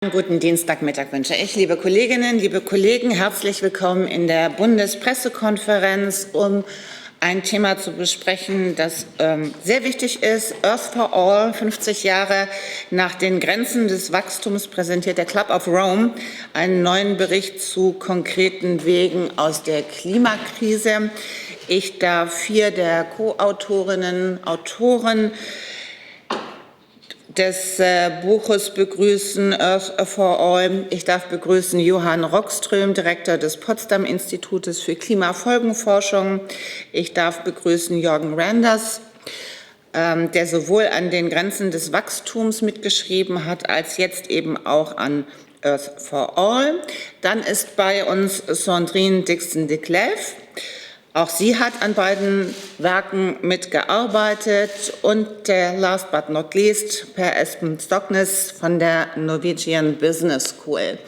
Guten Dienstagmittag wünsche ich, liebe Kolleginnen, liebe Kollegen. Herzlich willkommen in der Bundespressekonferenz, um ein Thema zu besprechen, das sehr wichtig ist. Earth4All, 50 Jahre nach den Grenzen des Wachstums, präsentiert der Club of Rome einen neuen Bericht zu konkreten Wegen aus der Klimakrise. Ich darf 4 der Ko-Autorinnen, Autoren des Buches begrüßen, Earth4All. Ich darf begrüßen Johan Rockström, Direktor des Potsdam Institutes für Klimafolgenforschung. Ich darf begrüßen Jørgen Randers, der sowohl an den Grenzen des Wachstums mitgeschrieben hat, als jetzt eben auch an Earth4All. Dann ist bei uns Sandrine Dixson-Declève. Auch sie hat an beiden Werken mitgearbeitet und last but not least per Espen Stoknes von der Norwegian Business School.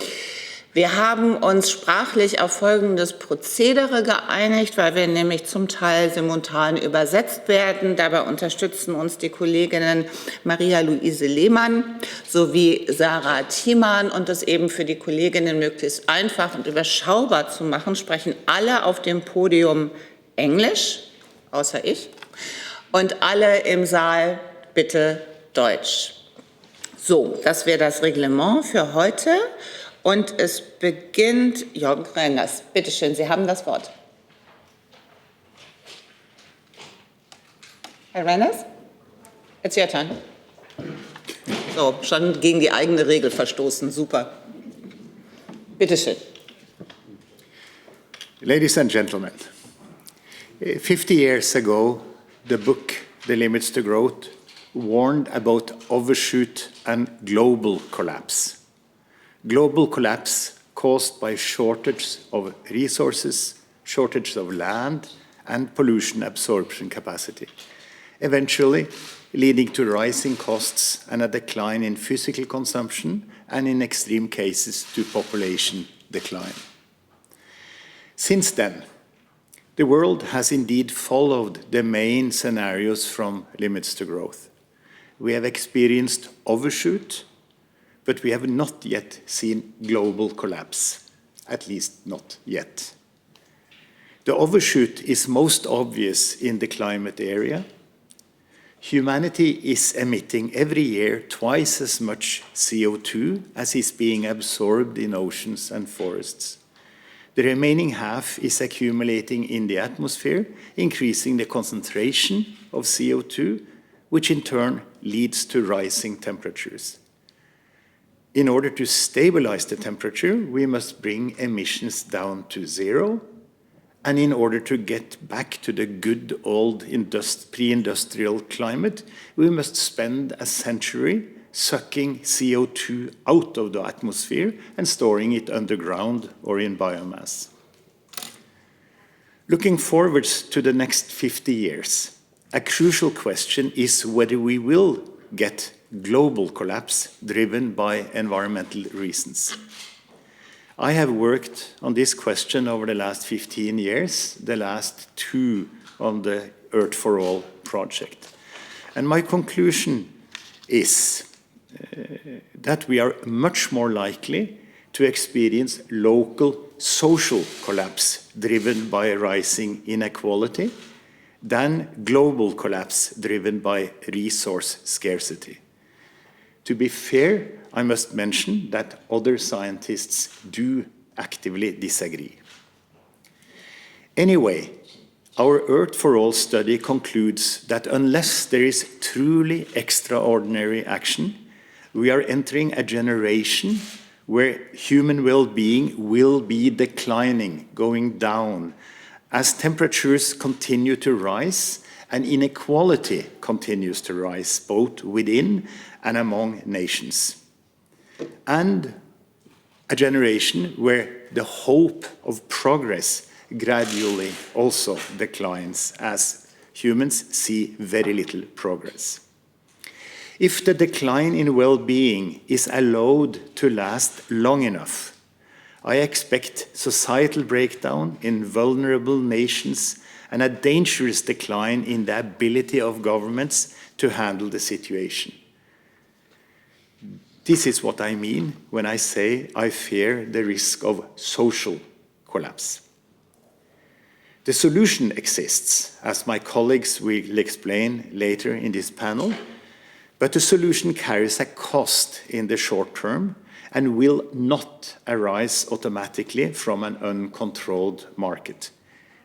Wir haben uns sprachlich auf folgendes Prozedere geeinigt, weil wir nämlich zum Teil simultan übersetzt werden. Dabei unterstützen uns die Kolleginnen Maria-Luise Lehmann sowie Sarah Thiemann. Und das eben für die Kolleginnen möglichst einfach und überschaubar zu machen, sprechen alle auf dem Podium Englisch, außer ich, und alle im Saal bitte Deutsch. So, das wäre das Reglement für heute. Und es beginnt Jørgen Randers. Bitte schön, Sie haben das Wort. Herr Randers, it's your turn. So, schon gegen die eigene Regel verstoßen. Super. Bitte schön. Ladies and gentlemen, 50 years ago, the book *The Limits to Growth* warned about overshoot and global collapse. Global collapse caused by shortage of resources, shortage of land, and pollution absorption capacity, eventually leading to rising costs and a decline in physical consumption and, in extreme cases, to population decline. Since then, the world has indeed followed the main scenarios from Limits to Growth. We have experienced overshoot, but we have not yet seen global collapse, at least not yet. The overshoot is most obvious in the climate area. Humanity is emitting every year twice as much CO2 as is being absorbed in oceans and forests. The remaining half is accumulating in the atmosphere, increasing the concentration of CO2, which in turn leads to rising temperatures. In order to stabilize the temperature, we must bring emissions down to zero. And in order to get back to the good old pre-industrial climate, we must spend a century sucking CO2 out of the atmosphere and storing it underground or in biomass. Looking forward to the next 50 years, a crucial question is whether we will get global collapse driven by environmental reasons. I have worked on this question over the last 15 years, the last 2 on the Earth4All project. And my conclusion is that we are much more likely to experience local social collapse driven by rising inequality than global collapse driven by resource scarcity. To be fair, I must mention that other scientists do actively disagree. Anyway, our Earth4All study concludes that unless there is truly extraordinary action, we are entering a generation where human well-being will be declining, going down, as temperatures continue to rise and inequality continues to rise, both within and among nations. And a generation where the hope of progress gradually also declines as humans see very little progress. If the decline in well-being is allowed to last long enough, I expect societal breakdown in vulnerable nations and a dangerous decline in the ability of governments to handle the situation. This is what I mean when I say I fear the risk of social collapse. The solution exists, as my colleagues will explain later in this panel, but the solution carries a cost in the short term and will not arise automatically from an uncontrolled market.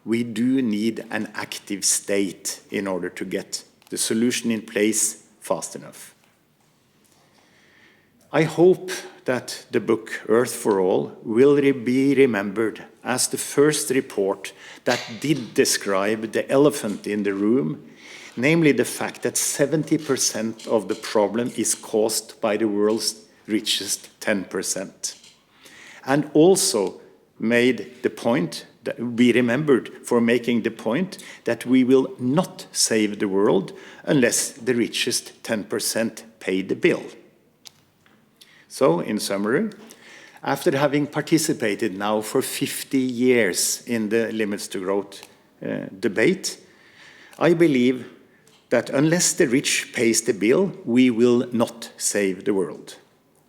We do need an active state in order to get the solution in place fast enough. I hope that the book Earth4All will be remembered as the first report that did describe the elephant in the room, namely the fact that 70% of the problem is caused by the world's richest 10%. And also made the point, that be remembered for making the point that we will not save the world unless the richest 10% pay the bill. So, in summary, after having participated now for 50 years in the limits to growth debate, I believe that unless the rich pays the bill, we will not save the world.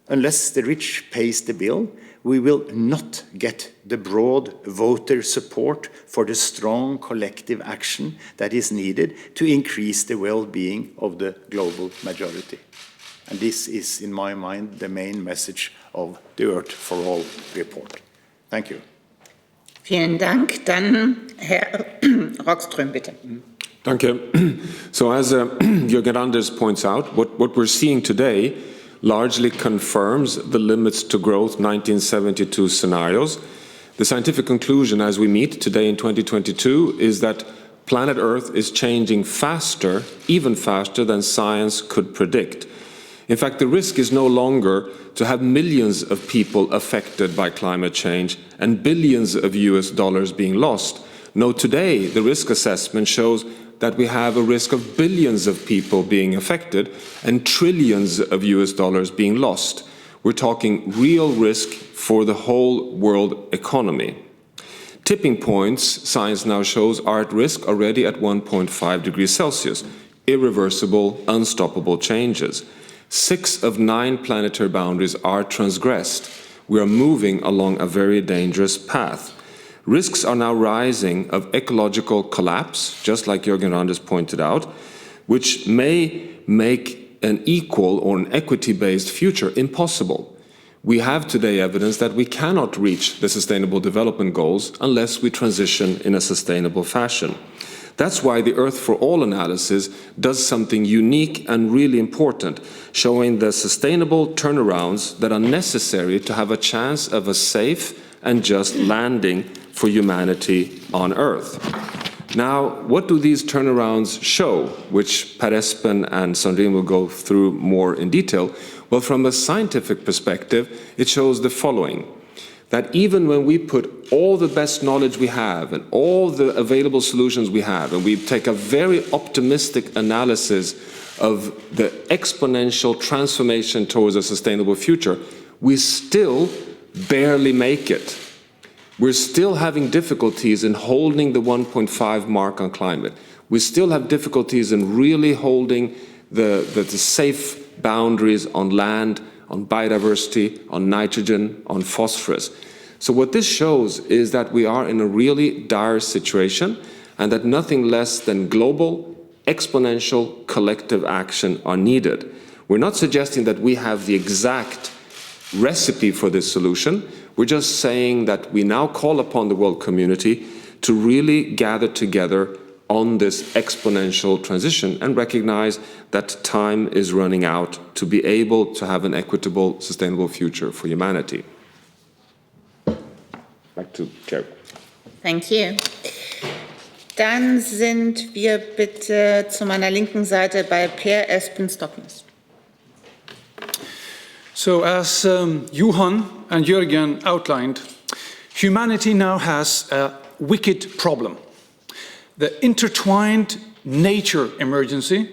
Unless the rich pays the bill, we will not get the broad voter support for the strong collective action that is needed to increase the well-being of the global majority. And this is, in my mind, the main message of the Earth4All report. Thank you. Vielen Dank. Dann Herr Rockström, bitte. Danke. So as Jørgen Randers points out, what we're seeing today largely confirms the limits to growth 1972 scenarios. The scientific conclusion as we meet today in 2022 is that planet Earth is changing faster, even faster than science could predict. In fact, the risk is no longer to have millions of people affected by climate change and billions of US dollars being lost. No, today the risk assessment shows that we have a risk of billions of people being affected and trillions of US dollars being lost. We're talking real risk for the whole world economy. Tipping points, science now shows, are at risk already at 1.5 degrees Celsius. Irreversible, unstoppable changes. 6 of 9 planetary boundaries are transgressed. We are moving along a very dangerous path. Risks are now rising of ecological collapse, just like Jørgen Randers pointed out, which may make an equal or an equity-based future impossible. We have today evidence that we cannot reach the Sustainable Development Goals unless we transition in a sustainable fashion. That's why the Earth4All analysis does something unique and really important, showing the sustainable turnarounds that are necessary to have a chance of a safe and just landing for humanity on Earth. Now, what do these turnarounds show, which Espen and Sandrine will go through more in detail? Well, from a scientific perspective, it shows the following. That even when we put all the best knowledge we have and all the available solutions we have, and we take a very optimistic analysis of the exponential transformation towards a sustainable future, we still barely make it. We're still having difficulties in holding the 1.5 mark on climate. We still have difficulties in really holding the safe boundaries on land, on biodiversity, on nitrogen, on phosphorus. So what this shows is that we are in a really dire situation and that nothing less than global, exponential, collective action are needed. We're not suggesting that we have the exact recipe for this solution. We're just saying that we now call upon the world community to really gather together on this exponential transition and recognize that time is running out to be able to have an equitable, sustainable future for humanity. Back to Chair. Thank you. Dann sind wir bitte zu meiner linken Seite bei Espen Stoknes. So as Johan and Jørgen outlined, humanity now has a wicked problem. The intertwined nature emergency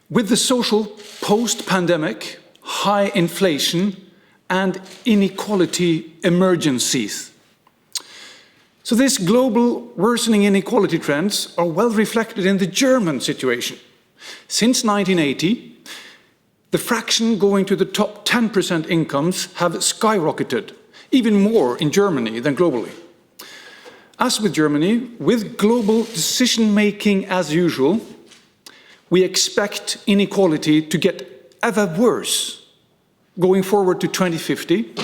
with the social post-pandemic, high inflation and inequality emergencies. So these global worsening inequality trends are well reflected in the German situation. Since 1980, the fraction going to the top 10% incomes have skyrocketed, even more in Germany than globally. As with Germany, with global decision-making as usual, we expect inequality to get ever worse going forward to 2050,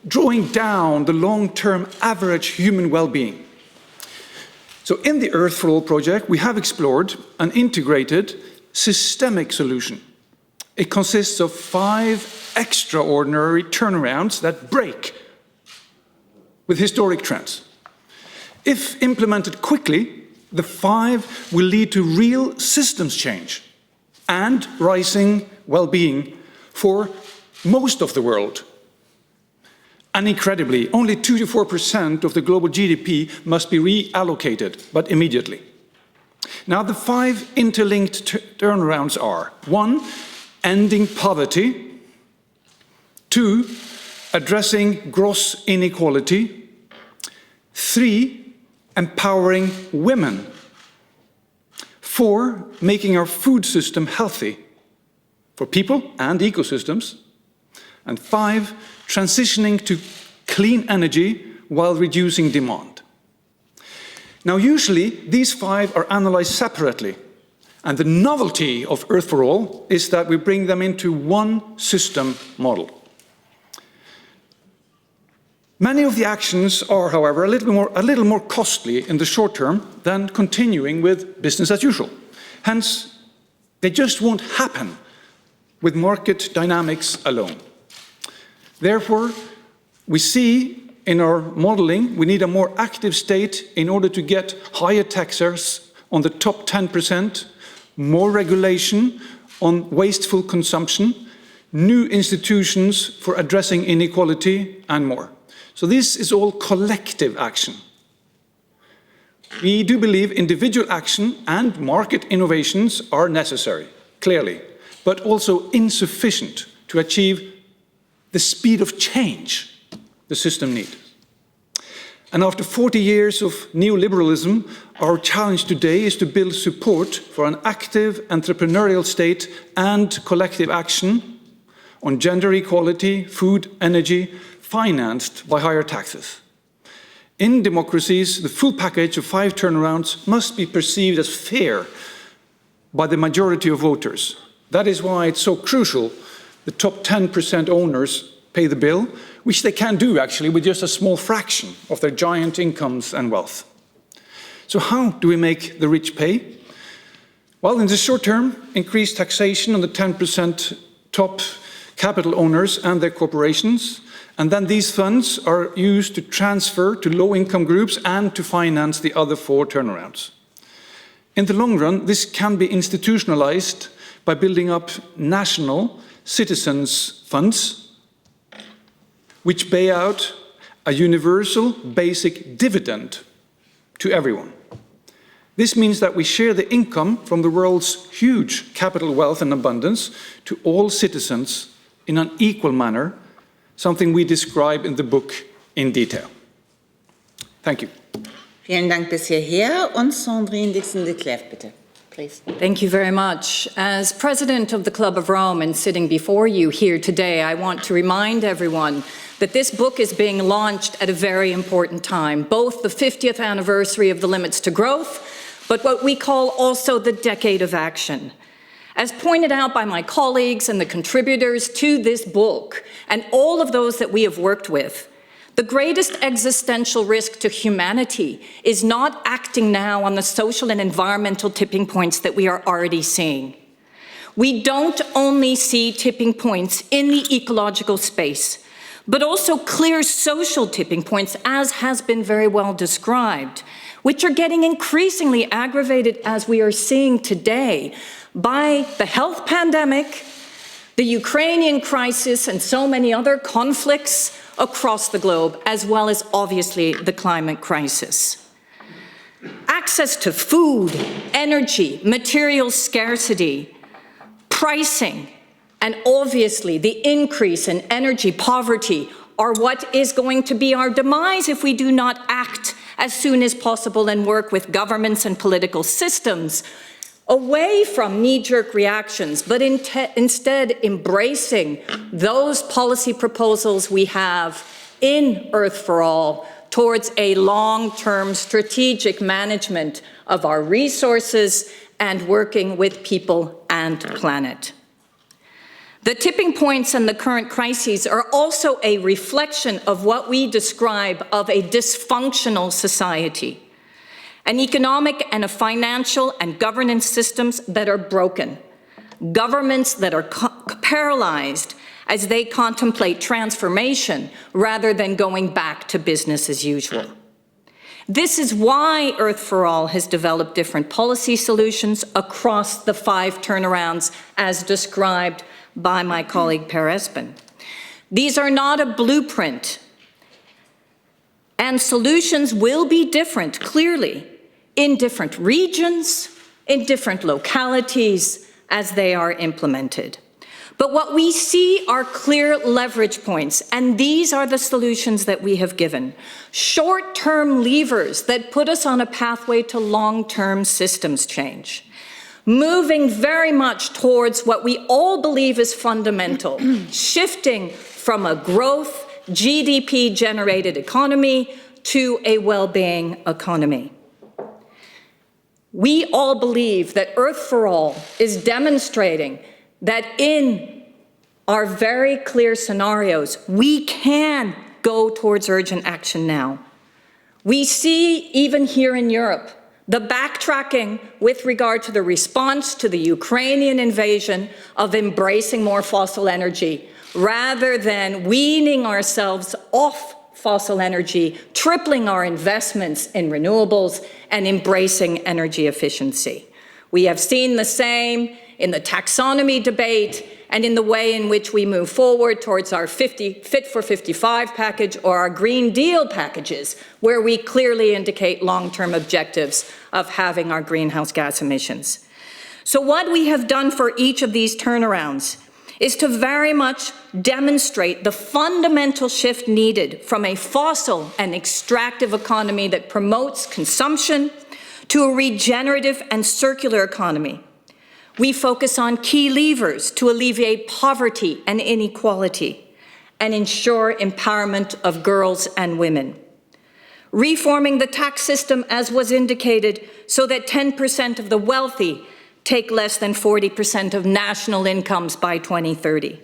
drawing down the long-term average human well-being. So in the Earth4All project, we have explored an integrated systemic solution. It consists of 5 extraordinary turnarounds that break with historic trends. If implemented quickly, the 5 will lead to real systems change and rising well-being for most of the world. And incredibly, only 2 to 4% of the global GDP must be reallocated, but immediately. Now, the 5 interlinked turnarounds are: 1, ending poverty; 2, addressing gross inequality; 3, empowering women; 4, making our food system healthy for people and ecosystems; and 5, transitioning to clean energy while reducing demand. Now, usually these 5 are analyzed separately, and the novelty of Earth4All is that we bring them into one system model. Many of the actions are, however, a little more costly in the short term than continuing with business as usual. Hence, they just won't happen with market dynamics alone. Therefore, we see in our modeling we need a more active state in order to get higher taxes on the top 10%, more regulation on wasteful consumption, new institutions for addressing inequality, and more. So this is all collective action. We do believe individual action and market innovations are necessary, clearly, but also insufficient to achieve the speed of change the system needs. And after 40 years of neoliberalism, our challenge today is to build support for an active entrepreneurial state and collective action on gender equality, food, energy, financed by higher taxes. In democracies, the full package of 5 turnarounds must be perceived as fair by the majority of voters. That is why it's so crucial the top 10% owners pay the bill, which they can do actually with just a small fraction of their giant incomes and wealth. So how do we make the rich pay? Well, in the short term, increased taxation on the 10% top capital owners and their corporations, and then these funds are used to transfer to low-income groups and to finance the other 4 turnarounds. In the long run, this can be institutionalized by building up national citizens' funds, which pay out a universal basic dividend to everyone. This means that we share the income from the world's huge capital wealth and abundance to all citizens in an equal manner, something we describe in the book in detail. Thank you. Vielen Dank bis hierher. Und Sandrine Dixson-Declève, bitte. Please. Thank you very much. As president of the Club of Rome and sitting before you here today, I want to remind everyone that this book is being launched at a very important time, both the 50th anniversary of the Limits to Growth, but what we call also the Decade of Action. As pointed out by my colleagues and the contributors to this book, and all of those that we have worked with, the greatest existential risk to humanity is not acting now on the social and environmental tipping points that we are already seeing. We don't only see tipping points in the ecological space, but also clear social tipping points, as has been very well described, which are getting increasingly aggravated, as we are seeing today, by the health pandemic, the Ukrainian crisis, and so many other conflicts across the globe, as well as obviously the climate crisis. Access to food, energy, material scarcity, pricing, and obviously the increase in energy poverty are what is going to be our demise if we do not act as soon as possible and work with governments and political systems away from knee-jerk reactions, but instead embracing those policy proposals we have in Earth4All towards a long-term strategic management of our resources and working with people and planet. The tipping points and the current crises are also a reflection of what we describe of a dysfunctional society, an economic and a financial and governance systems that are broken, governments that are paralyzed as they contemplate transformation rather than going back to business as usual. This is why Earth4All has developed different policy solutions across the 5 turnarounds as described by my colleague Per Espen. These are not a blueprint, and solutions will be different, clearly, in different regions, in different localities, as they are implemented. But what we see are clear leverage points, and these are the solutions that we have given. Short-term levers that put us on a pathway to long-term systems change. Moving very much towards what we all believe is fundamental, shifting from a growth, GDP-generated economy to a well-being economy. We all believe that Earth4All is demonstrating that in our very clear scenarios, we can go towards urgent action now. We see, even here in Europe, the backtracking with regard to the response to the Ukrainian invasion of embracing more fossil energy, rather than weaning ourselves off fossil energy, tripling our investments in renewables, and embracing energy efficiency. We have seen the same in the taxonomy debate and in the way in which we move forward towards our Fit for 55 package or our Green Deal packages, where we clearly indicate long-term objectives of having our greenhouse gas emissions. So what we have done for each of these turnarounds is to very much demonstrate the fundamental shift needed from a fossil and extractive economy that promotes consumption to a regenerative and circular economy. We focus on key levers to alleviate poverty and inequality and ensure empowerment of girls and women. Reforming the tax system, as was indicated, so that 10% of the wealthy take less than 40% of national incomes by 2030.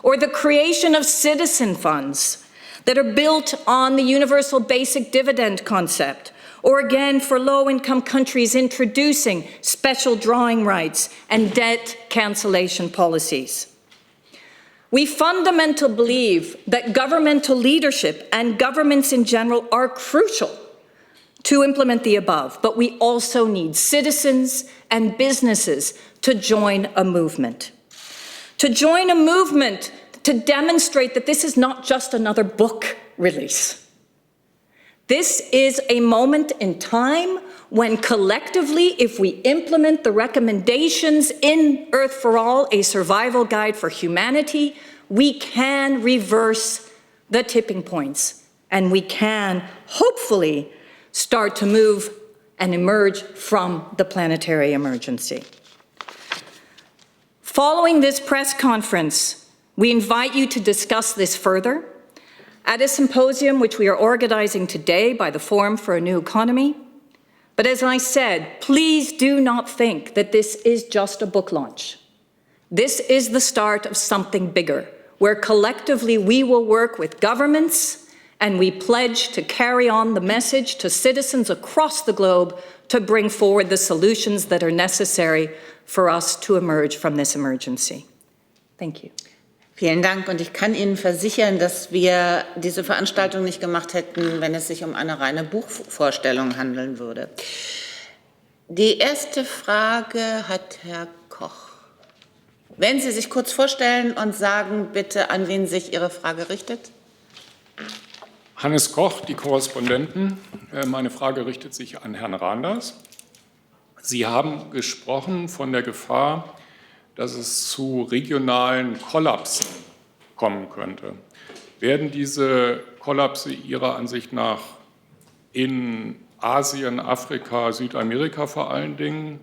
Or the creation of citizen funds that are built on the universal basic dividend concept, or again for low-income countries introducing special drawing rights and debt cancellation policies. We fundamentally believe that governmental leadership and governments in general are crucial to implement the above, but we also need citizens and businesses to join a movement. To join a movement to demonstrate that this is not just another book release. This is a moment in time when collectively, if we implement the recommendations in Earth4All, a survival guide for humanity, we can reverse the tipping points and we can hopefully start to move and emerge from the planetary emergency. Following this press conference, we invite you to discuss this further at a symposium which we are organizing today by the Forum for a New Economy. But as I said, please do not think that this is just a book launch. This is the start of something bigger, where collectively we will work with governments and we pledge to carry on the message to citizens across the globe to bring forward the solutions that are necessary for us to emerge from this emergency. Thank you. Vielen Dank, und ich kann Ihnen versichern, dass wir diese Veranstaltung nicht gemacht hätten, wenn es sich um eine reine Buchvorstellung handeln würde. Die erste Frage hat Herr Koch. Wenn Sie sich kurz vorstellen und sagen, bitte, an wen sich Ihre Frage richtet. Hannes Koch, die Korrespondenten. Meine Frage richtet sich an Herrn Randers. Sie haben gesprochen von der Gefahr, dass es zu regionalen Kollapsen kommen könnte. Werden diese Kollapse Ihrer Ansicht nach in Asien, Afrika, Südamerika vor allen Dingen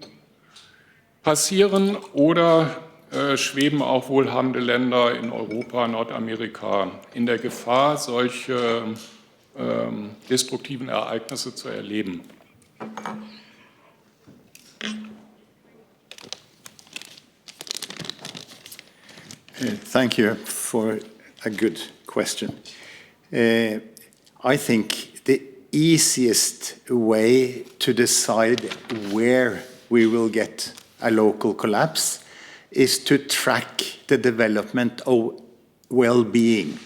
passieren oder schweben auch wohlhabende Länder in Europa, Nordamerika in der Gefahr, solche destruktiven Ereignisse zu erleben? Thank you for a good question. I think the easiest way to decide where we will get a local collapse is to track the development of well-being.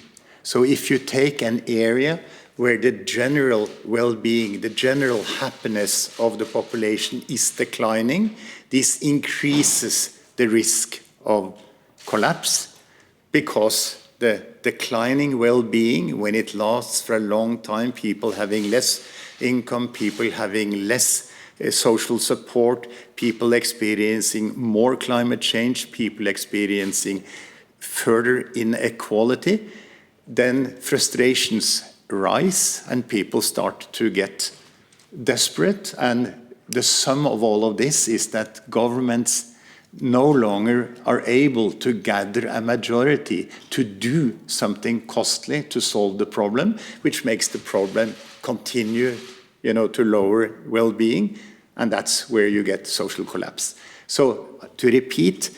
So if you take an area where the general well-being, the general happiness of the population is declining, this increases the risk of collapse, because the declining well-being, when it lasts for a long time, people having less income, people having less social support, people experiencing more climate change, people experiencing further inequality, then frustrations rise and people start to get desperate. And the sum of all of this is that governments no longer are able to gather a majority to do something costly to solve the problem, which makes the problem continue, to lower well-being, and that's where you get social collapse. So to repeat,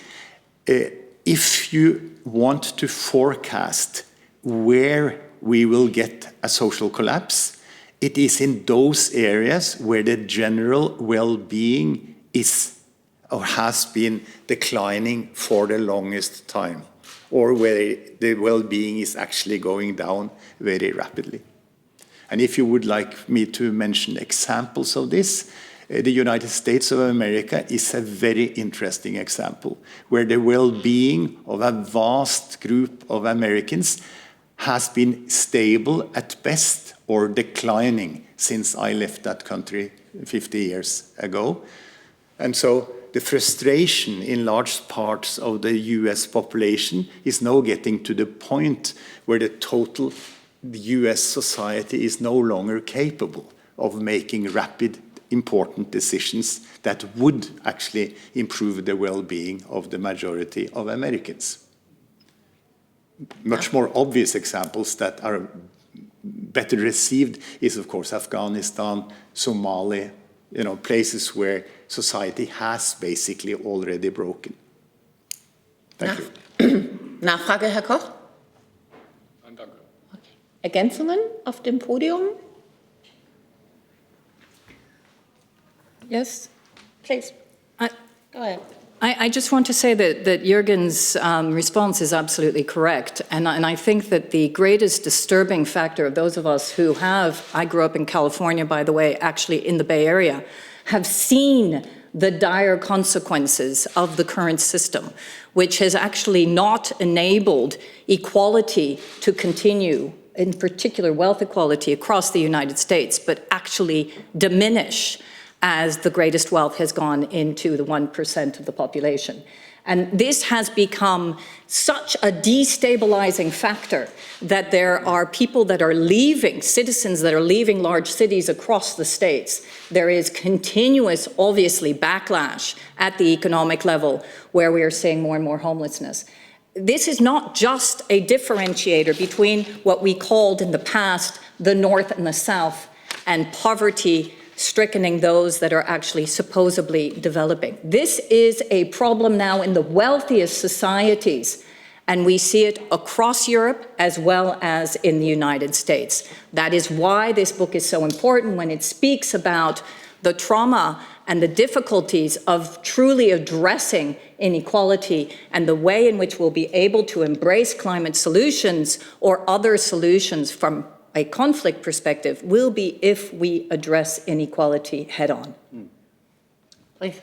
if you want to forecast where we will get a social collapse, it is in those areas where the general well-being is or has been declining for the longest time, or where the well-being is actually going down very rapidly. And if you would like me to mention examples of this, the United States of America is a very interesting example, where the well-being of a vast group of Americans has been stable at best or declining since I left that country 50 years ago. And so the frustration in large parts of the US population is now getting to the point where the US society is no longer capable of making rapid, important decisions that would actually improve the well-being of the majority of Americans. Much more obvious examples that are better received is, of course, Afghanistan, Somalia, places where society has basically already broken. Thank you. Nachfrage, Herr Koch? Nein, danke. Okay. Ergänzungen auf dem Podium? Yes? Please. Go ahead. I just want to say that Jørgen's response is absolutely correct. And I think that the greatest disturbing factor of those of us who I grew up in California, by the way, actually in the Bay Area, have seen the dire consequences of the current system, which has actually not enabled equality to continue, in particular wealth equality across the United States, but actually diminish as the greatest wealth has gone into the 1% of the population. And this has become such a destabilizing factor that there are people that are leaving, citizens that are leaving large cities across the states. There is continuous, obviously, backlash at the economic level where we are seeing more and more homelessness. This is not just a differentiator between what we called in the past the North and the South, and poverty strickening those that are actually supposedly developing. This is a problem now in the wealthiest societies, and we see it across Europe as well as in the United States. That is why this book is so important when it speaks about the trauma and the difficulties of truly addressing inequality and the way in which we'll be able to embrace climate solutions or other solutions from a conflict perspective will be if we address inequality head-on. Please.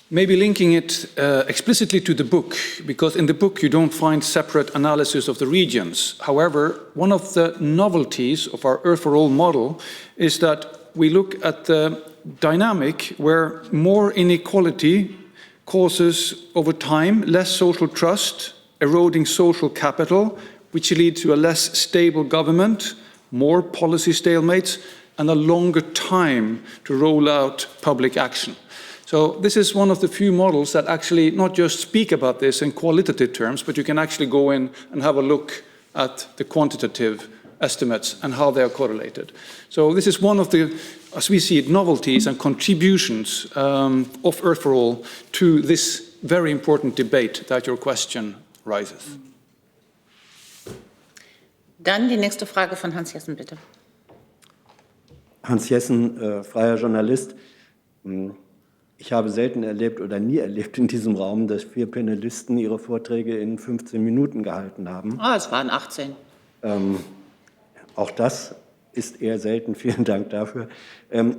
Maybe linking it explicitly to the book, because in the book you don't find separate analysis of the regions. However, one of the novelties of our Earth4All model is that we look at the dynamic where more inequality causes, over time, less social trust, eroding social capital, which leads to a less stable government, more policy stalemates, and a longer time to roll out public action. So So this is one of the few models that actually not just speak about this in qualitative terms, but you can actually go in and have a look at the quantitative estimates and how they are correlated. So this is one of the, as we see it, novelties and contributions of Earth4All to this very important debate that your question raises. Dann die nächste Frage von Hans Jessen, bitte. Hans Jessen, freier Journalist. Ich habe selten erlebt oder nie erlebt in diesem Raum, dass 4 Panelisten ihre Vorträge in 15 Minuten gehalten haben. Es waren 18. Auch das ist eher selten. Vielen Dank dafür.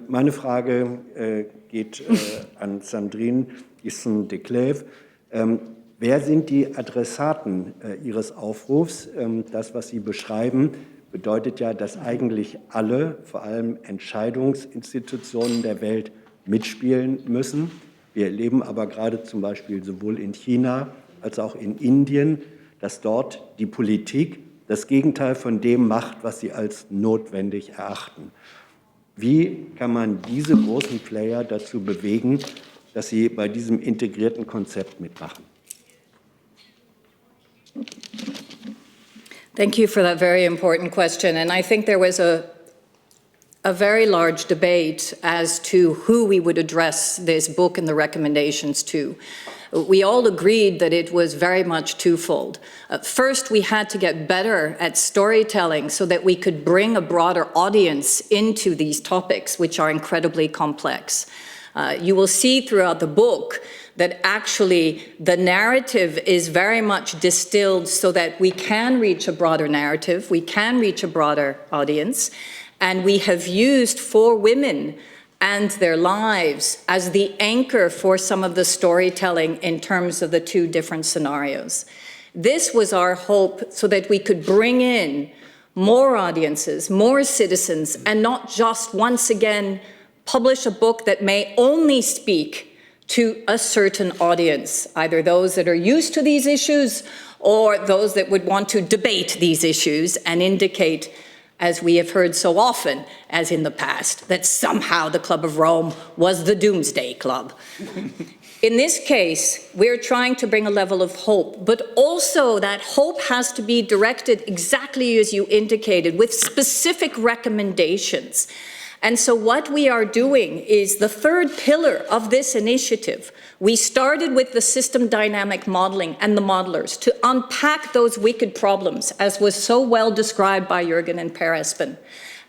Meine Frage geht an Sandrine, Dixson-Declève. Wer sind die Adressaten Ihres Aufrufs? Das, was Sie beschreiben, bedeutet ja, dass eigentlich alle, vor allem Entscheidungsinstitutionen der Welt, mitspielen müssen. Wir erleben aber gerade zum Beispiel sowohl in China als auch in Indien, dass dort die Politik das Gegenteil von dem macht, was sie als notwendig erachten. Wie kann man diese großen Player dazu bewegen, dass sie bei diesem integrierten Konzept mitmachen? Thank you for that very important question. And I think there was a very large debate as to who we would address this book and the recommendations to. We all agreed that it was very much twofold. First, we had to get better at storytelling so that we could bring a broader audience into these topics, which are incredibly complex. You will see throughout the book that actually the narrative is very much distilled so that we can reach a broader narrative, we can reach a broader audience, and we have used 4 women and their lives as the anchor for some of the storytelling in terms of the 2 different scenarios. This was our hope so that we could bring in more audiences, more citizens, and not just once again publish a book that may only speak to a certain audience, either those that are used to these issues or those that would want to debate these issues and indicate, as we have heard so often, as in the past, that somehow the Club of Rome was the doomsday club. In this case, we're trying to bring a level of hope, but also that hope has to be directed exactly as you indicated, with specific recommendations. And so what we are doing is the 3rd pillar of this initiative. We started with the system dynamic modeling and the modelers to unpack those wicked problems, as was so well described by Jørgen and Espen,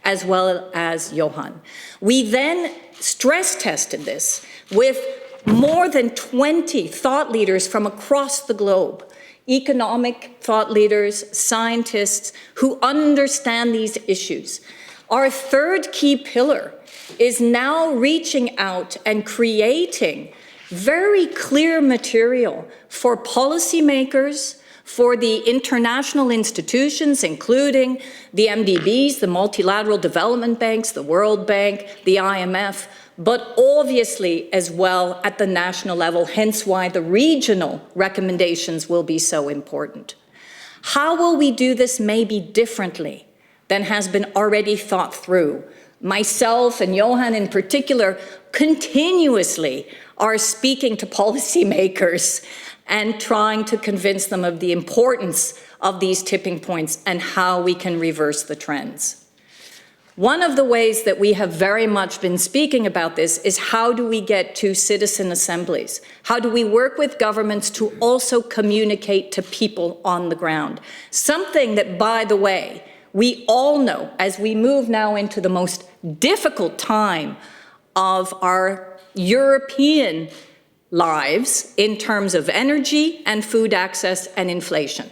as well as Johan. We then stress tested this with more than 20 thought leaders from across the globe, economic thought leaders, scientists who understand these issues. Our 3rd key pillar is now reaching out and creating very clear material for policymakers, for the international institutions, including the MDBs, the multilateral development banks, the World Bank, the IMF, but obviously as well at the national level, hence why the regional recommendations will be so important. How will we do this maybe differently than has been already thought through? Myself and Johan in particular continuously are speaking to policymakers and trying to convince them of the importance of these tipping points and how we can reverse the trends. One of the ways that we have very much been speaking about this is how do we get to citizen assemblies? How do we work with governments to also communicate to people on the ground? Something that, by the way, we all know as we move now into the most difficult time of our European lives in terms of energy and food access and inflation.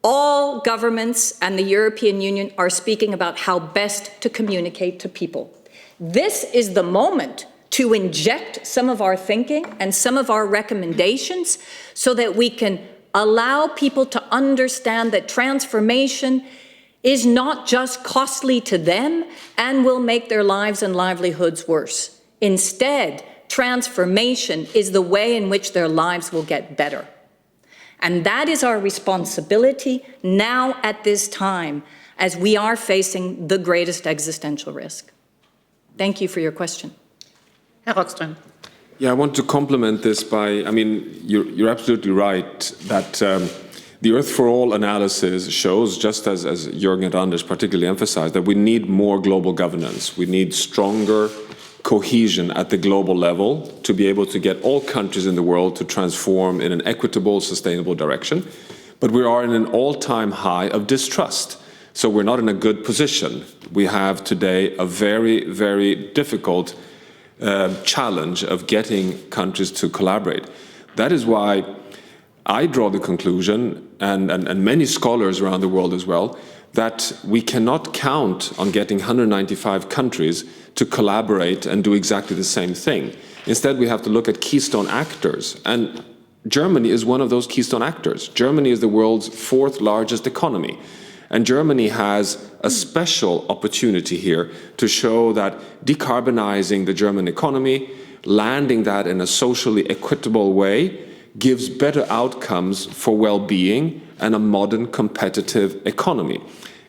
All governments and the European Union are speaking about how best to communicate to people. This is the moment to inject some of our thinking and some of our recommendations so that we can allow people to understand that transformation is not just costly to them and will make their lives and livelihoods worse. Instead, transformation is the way in which their lives will get better. And that is our responsibility now at this time as we are facing the greatest existential risk. Thank you for your question. Herr Rockström. Yeah, I want to complement this by, I mean, you're absolutely right that the Earth4All analysis shows, just as Jørgen and Randers particularly emphasized, that we need more global governance. We need stronger cohesion at the global level to be able to get all countries in the world to transform in an equitable, sustainable direction. But we are in an all-time high of distrust. So we're not in a good position. We have today a very, very difficult challenge of getting countries to collaborate. That is why I draw the conclusion, and many scholars around the world as well, that we cannot count on getting 195 countries to collaborate and do exactly the same thing. Instead, we have to look at keystone actors. And Germany is one of those keystone actors. Germany is the world's 4th largest economy. And Germany has a special opportunity here to show that decarbonizing the German economy, landing that in a socially equitable way, gives better outcomes for well-being and a modern competitive economy.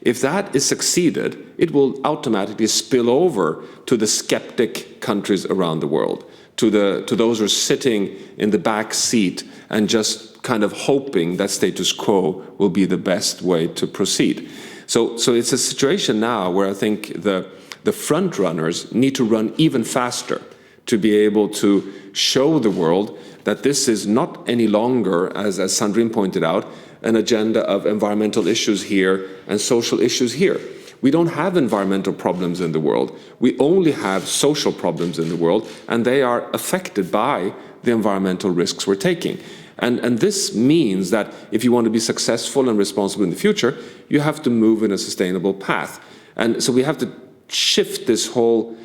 If that is succeeded, it will automatically spill over to the skeptic countries around the world, to those who are sitting in the back seat and just kind of hoping that status quo will be the best way to proceed. So it's a situation now where I think the front runners need to run even faster to be able to show the world that this is not any longer, as Sandrine pointed out, an agenda of environmental issues here and social issues here. We don't have environmental problems in the world. We only have social problems in the world, and they are affected by the environmental risks we're taking. And this means that if you want to be successful and responsible in the future, you have to move in a sustainable path. And so we have to shift this whole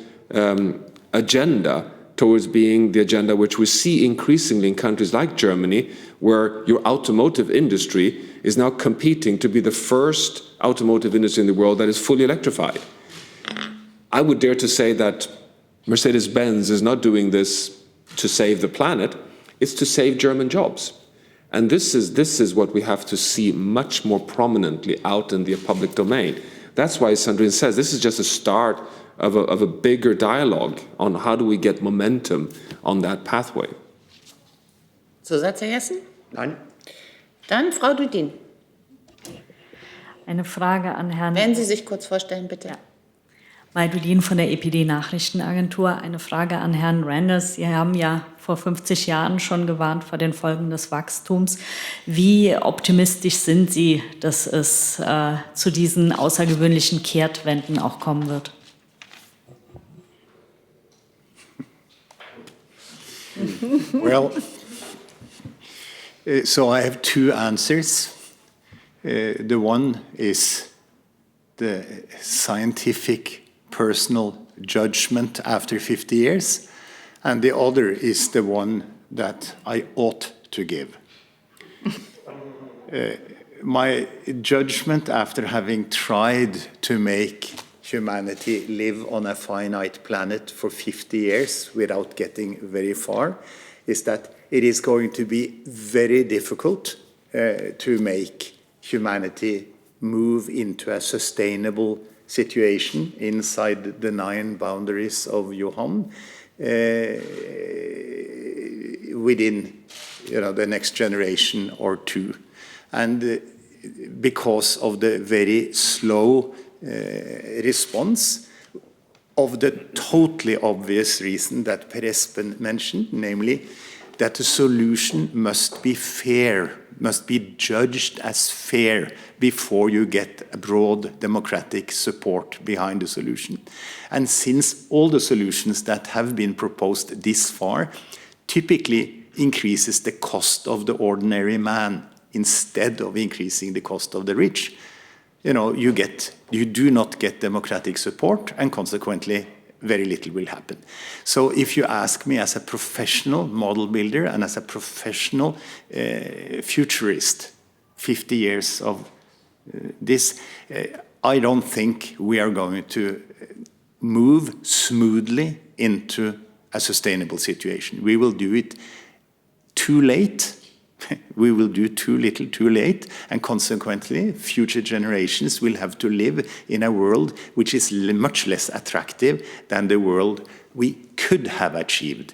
agenda towards being the agenda which we see increasingly in countries like Germany, where your automotive industry is now competing to be the first automotive industry in the world that is fully electrified. I would dare to say that Mercedes-Benz is not doing this to save the planet, it's to save German jobs. And this is what we have to see much more prominently out in the public domain. That's why Sandrine says this is just a start of a bigger dialogue on how do we get momentum on that pathway. Zusatz, Herr Jessen? Nein. Dann Frau Dudin. Eine Frage an Herrn... Wenn Sie sich kurz vorstellen, bitte. Ja. Majdudin von der EPD-Nachrichtenagentur. Eine Frage an Herrn Randers. Sie haben ja vor 50 Jahren schon gewarnt vor den Folgen des Wachstums. Wie optimistisch sind Sie, dass es zu diesen außergewöhnlichen Kehrtwenden auch kommen wird? Well, so I have two answers. The one is the scientific personal judgment after 50 years, and the other is the one that I ought to give. My judgment after having tried to make humanity live on a finite planet for 50 years without getting very far is that it is going to be very difficult to make humanity move into a sustainable situation inside the 9 boundaries of Johan within the next generation or two. And because of the very slow response of the totally obvious reason that Espen mentioned, namely that the solution must be fair, must be judged as fair before you get a broad democratic support behind the solution. And since all the solutions that have been proposed this far typically increases the cost of the ordinary man instead of increasing the cost of the rich, you do not get democratic support, and consequently very little will happen. So if you ask me as a professional model builder and as a professional futurist, 50 years of this, I don't think we are going to move smoothly into a sustainable situation. We will do it too late. We will do too little too late, and consequently future generations will have to live in a world which is much less attractive than the world we could have achieved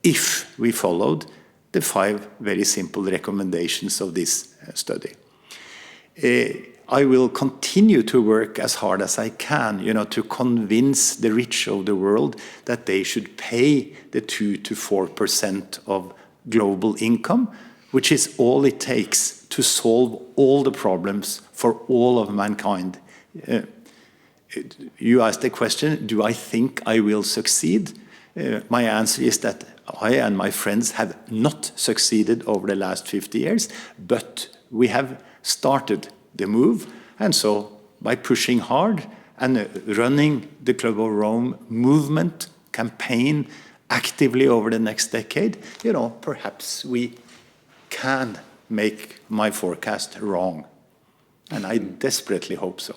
if we followed the 5 very simple recommendations of this study. I will continue to work as hard as I can, to convince the rich of the world that they should pay the 2 to 4% of global income, which is all it takes to solve all the problems for all of mankind. You asked the question, do I think I will succeed? My answer is that I and my friends have not succeeded over the last 50 years, but we have started the move, and so by pushing hard and running the Club of Rome movement campaign actively over the next decade, perhaps we can make my forecast wrong. And I desperately hope so.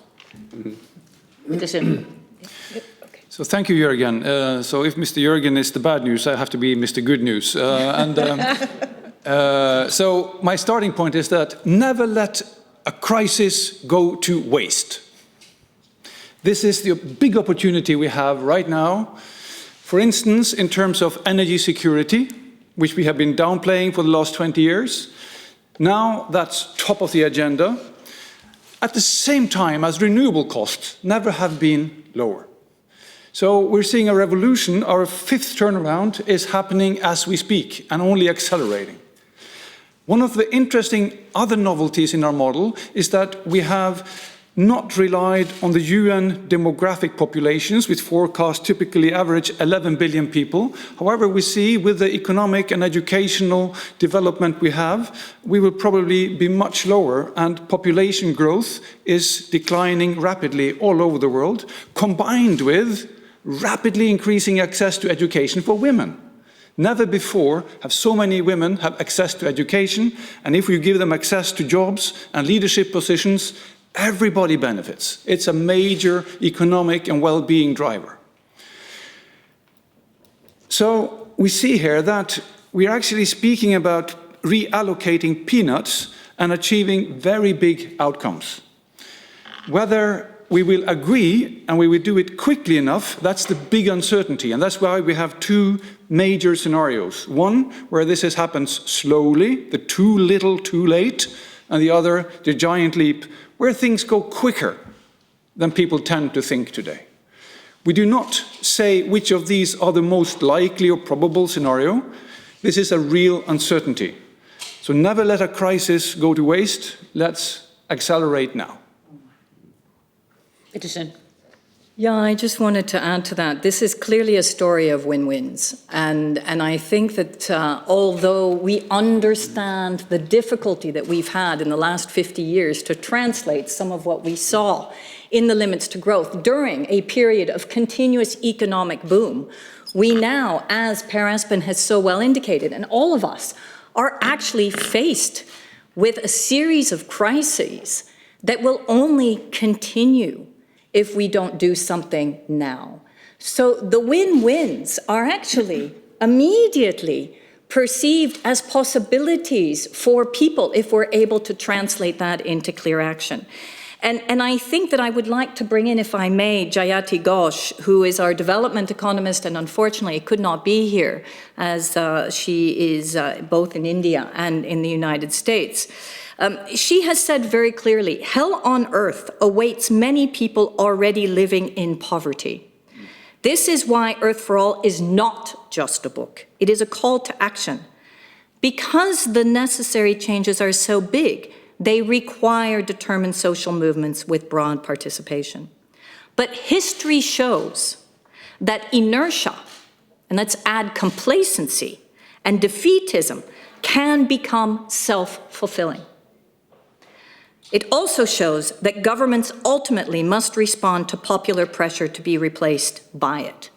So thank you, Jørgen. So if Mr. Jørgen is the bad news, I have to be Mr. Good News. So my starting point is that never let a crisis go to waste. This is the big opportunity we have right now. For instance, in terms of energy security, which we have been downplaying for the last 20 years. Now that's top of the agenda. At the same time as renewable costs never have been lower. So we're seeing a revolution. Our 5th turnaround is happening as we speak and only accelerating. One of the interesting other novelties in our model is that we have not relied on the UN demographic populations, which forecast typically average 11 billion people. However, we see with the economic and educational development we have, we will probably be much lower, and population growth is declining rapidly all over the world, combined with rapidly increasing access to education for women. Never before have so many women had access to education, and if we give them access to jobs and leadership positions, everybody benefits. It's a major economic and well-being driver. So we see here that we're actually speaking about reallocating peanuts and achieving very big outcomes. Whether we will agree and we will do it quickly enough, that's the big uncertainty. And that's why we have 2 major scenarios. One, where this happens slowly, the too little, too late, and the other, the giant leap, where things go quicker than people tend to think today. We do not say which of these are the most likely or probable scenario. This is a real uncertainty. So never let a crisis go to waste. Let's accelerate now. Yeah, I just wanted to add to that. This is clearly a story of win-wins. And I think that although we understand the difficulty that we've had in the last 50 years to translate some of what we saw in the limits to growth during a period of continuous economic boom, we now, as Per Espen has so well indicated, and all of us, are actually faced with a series of crises that will only continue if we don't do something now. So the win-wins are actually immediately perceived as possibilities for people if we're able to translate that into clear action. And I think that I would like to bring in, if I may, Jayati Ghosh, who is our development economist and unfortunately could not be here as she is both in India and in the United States. She has said very clearly, hell on earth awaits many people already living in poverty. This is why Earth4All is not just a book. It is a call to action. Because the necessary changes are so big, they require determined social movements with broad participation. But history shows that inertia, and let's add complacency, and defeatism can become self-fulfilling. It also shows that governments ultimately must respond to popular pressure to be replaced by it.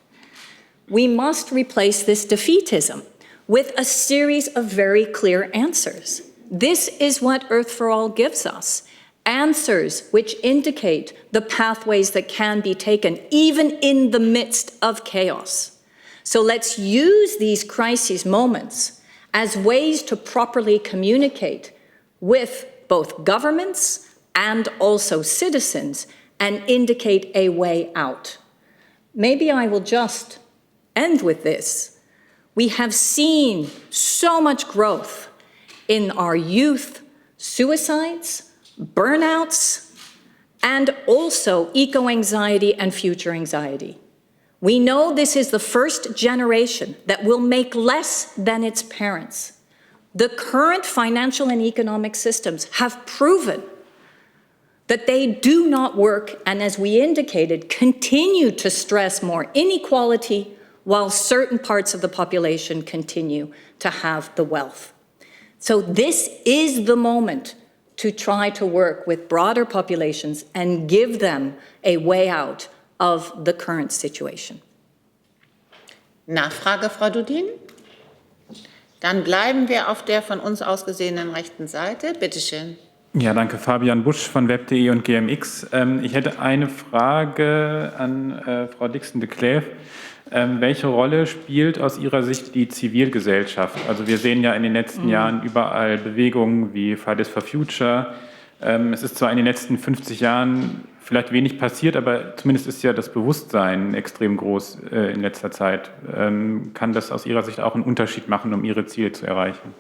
We must replace this defeatism with a series of very clear answers. This is what Earth4All gives us, answers which indicate the pathways that can be taken, even in the midst of chaos. So let's use these crisis moments as ways to properly communicate with both governments and also citizens and indicate a way out. Maybe I will just end with this. We have seen so much growth in our youth suicides, burnouts, and also eco-anxiety and future anxiety. We know this is the first generation that will make less than its parents. The current financial and economic systems have proven that they do not work, and as we indicated, continue to stress more inequality while certain parts of the population continue to have the wealth. So this is the moment to try to work with broader populations and give them a way out of the current situation. Nachfrage, Frau Dudin? Dann bleiben wir auf der von uns ausgesehenen rechten Seite. Bitte schön. Ja, danke. Fabian Busch von web.de und GMX. Ich hätte eine Frage an Frau Dixson-Declève. Welche Rolle spielt aus Ihrer Sicht die Zivilgesellschaft? Also wir sehen ja in den letzten Jahren überall Bewegungen wie Fridays for Future. Es ist zwar in den letzten 50 Jahren vielleicht wenig passiert, aber zumindest ist ja das Bewusstsein extrem groß in letzter Zeit. Kann das aus Ihrer Sicht auch einen Unterschied machen, um Ihre Ziele zu erreichen?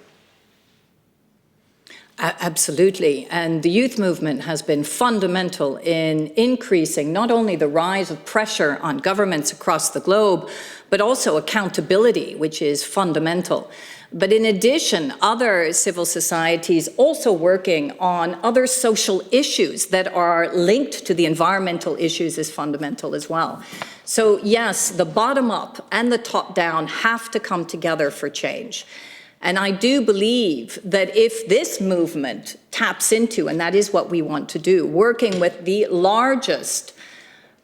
Absolutely, and the youth movement has been fundamental in increasing not only the rise of pressure on governments across the globe, but also accountability, which is fundamental. But in addition, other civil societies also working on other social issues that are linked to the environmental issues is fundamental as well. So yes, the bottom up and the top down have to come together for change. And I do believe that if this movement taps into, and that is what we want to do, working with the largest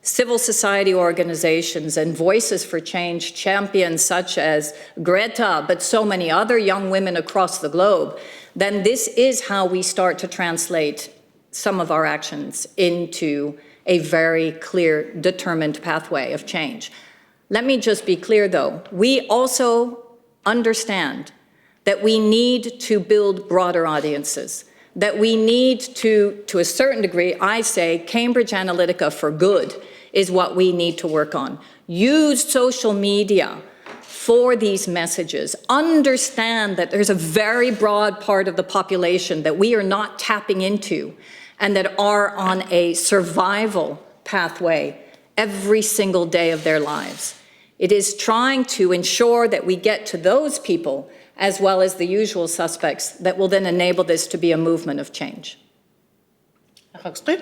civil society organizations and voices for change champions such as Greta, but so many other young women across the globe, then this is how we start to translate some of our actions into a very clear, determined pathway of change. Let me just be clear, though. We also understand that we need to build broader audiences, that we need to a certain degree, I say, Cambridge Analytica for good is what we need to work on. Use social media for these messages. Understand that there's a very broad part of the population that we are not tapping into and that are on a survival pathway every single day of their lives. It is trying to ensure that we get to those people as well as the usual suspects that will then enable this to be a movement of change. Rockström?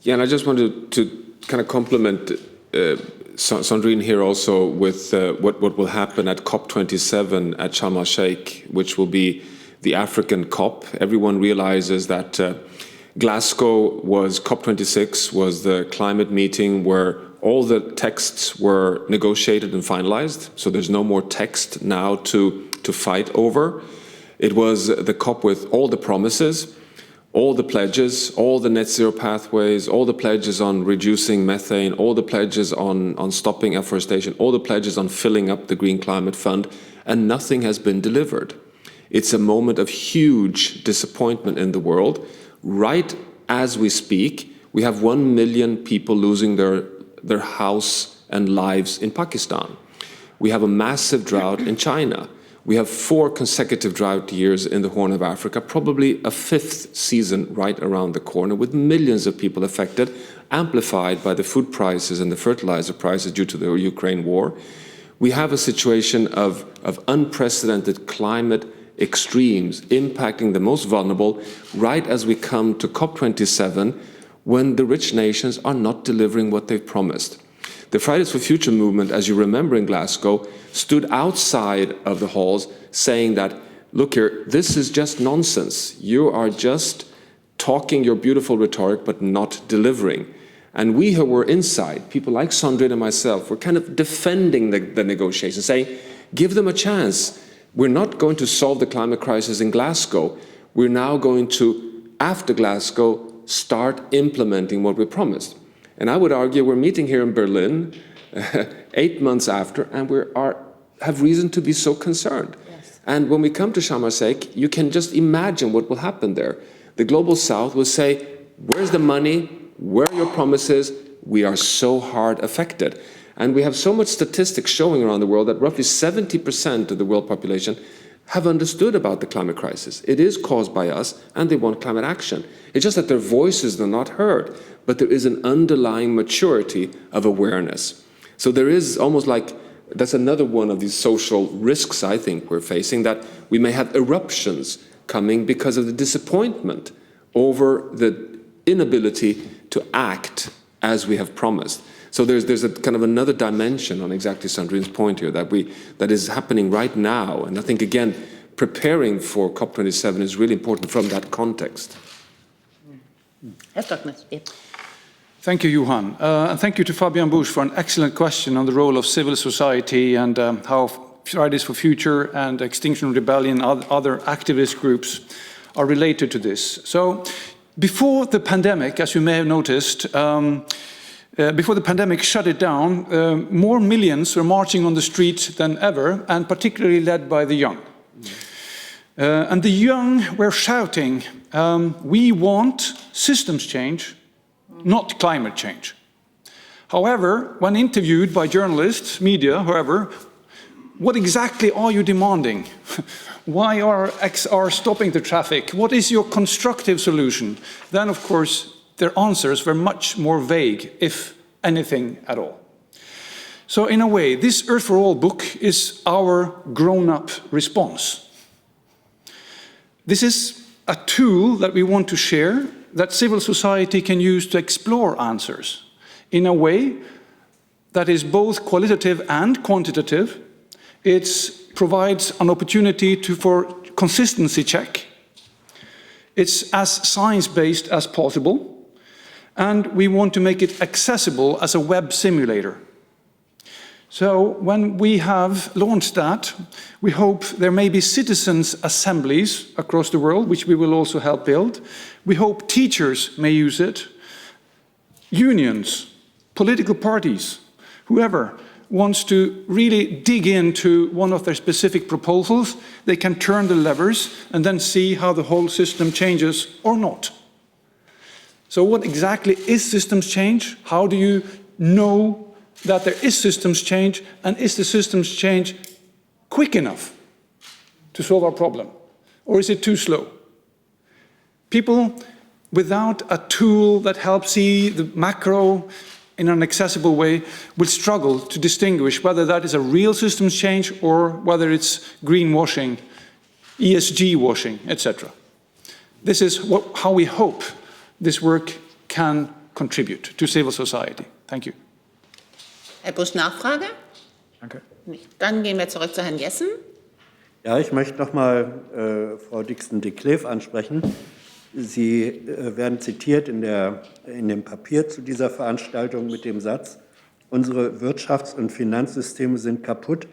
Yeah, and I just wanted to kind of compliment Sandrine here also with what will happen at COP27 at Sharm el-Sheikh, which will be the African COP. Everyone realizes that Glasgow was COP26, was the climate meeting where all the texts were negotiated and finalized, so there's no more text now to fight over. It was the COP with all the promises, all the pledges, all the net zero pathways, all the pledges on reducing methane, all the pledges on stopping afforestation, all the pledges on filling up the Green Climate Fund, and nothing has been delivered. It's a moment of huge disappointment in the world. Right as we speak, we have 1 million people losing their house and lives in Pakistan. We have a massive drought in China. We have 4 consecutive drought years in the Horn of Africa, probably a 5th season right around the corner, with millions of people affected, amplified by the food prices and the fertilizer prices due to the Ukraine war. We have a situation of unprecedented climate extremes impacting the most vulnerable right as we come to COP27, when the rich nations are not delivering what they've promised. The Fridays for Future movement, as you remember in Glasgow, stood outside of the halls saying that, look here, this is just nonsense. You are just talking your beautiful rhetoric but not delivering. And we who were inside, people like Sandrine and myself, were kind of defending the negotiations, saying, give them a chance. We're not going to solve the climate crisis in Glasgow. We're now going to, after Glasgow, start implementing what we promised. And I would argue we're meeting here in Berlin 8 months after, and we have reason to be so concerned. Yes. And when we come to Sharm el-Sheikh, you can just imagine what will happen there. The Global South will say, where's the money? Where are your promises? We are so hard affected. And we have so much statistics showing around the world that roughly 70% of the world population have understood about the climate crisis. It is caused by us, and they want climate action. It's just that their voices are not heard, but there is an underlying maturity of awareness. So there is almost like, that's another one of these social risks I think we're facing, that we may have eruptions coming because of the disappointment over the inability to act as we have promised. So there's a kind of another dimension on exactly Sandrine's point here that is happening right now. And I think, again, preparing for COP27 is really important from that context. Stoknes. Thank you, Johan. And thank you to Fabian Busch for an excellent question on the role of civil society and how Fridays for Future and Extinction Rebellion and other activist groups are related to this. So before the pandemic, as you may have noticed, before the pandemic shut it down, more millions were marching on the street than ever, and particularly led by the young. And the young were shouting, we want systems change, not climate change. However, when interviewed by journalists, media, whoever, what exactly are you demanding? Why are XR stopping the traffic? What is your constructive solution? Then, of course, their answers were much more vague, if anything at all. So in a way, this Earth4All book is our grown-up response. This is a tool that we want to share, that civil society can use to explore answers in a way that is both qualitative and quantitative. It provides an opportunity for consistency check. It's as science-based as possible. And we want to make it accessible as a web simulator. So when we have launched that, we hope there may be citizens' assemblies across the world, which we will also help build. We hope teachers may use it, unions, political parties, whoever wants to really dig into one of their specific proposals, they can turn the levers and then see how the whole system changes or not. So what exactly is systems change? How do you know that there is systems change, and is the systems change quick enough to solve our problem? Or is it too slow? People without a tool that helps see the macro in an accessible way will struggle to distinguish whether that is a real systems change or whether it's greenwashing, ESG washing, etc. This is how we hope this work can contribute to civil society. Thank you. Herr Busch, Nachfrage? Danke. Dann gehen wir zurück zu Herrn Jessen. Ja, ich möchte noch mal Frau Dixson-Declève ansprechen. Sie werden zitiert in dem Papier zu dieser Veranstaltung mit dem Satz, unsere Wirtschafts- und Finanzsysteme sind kaputt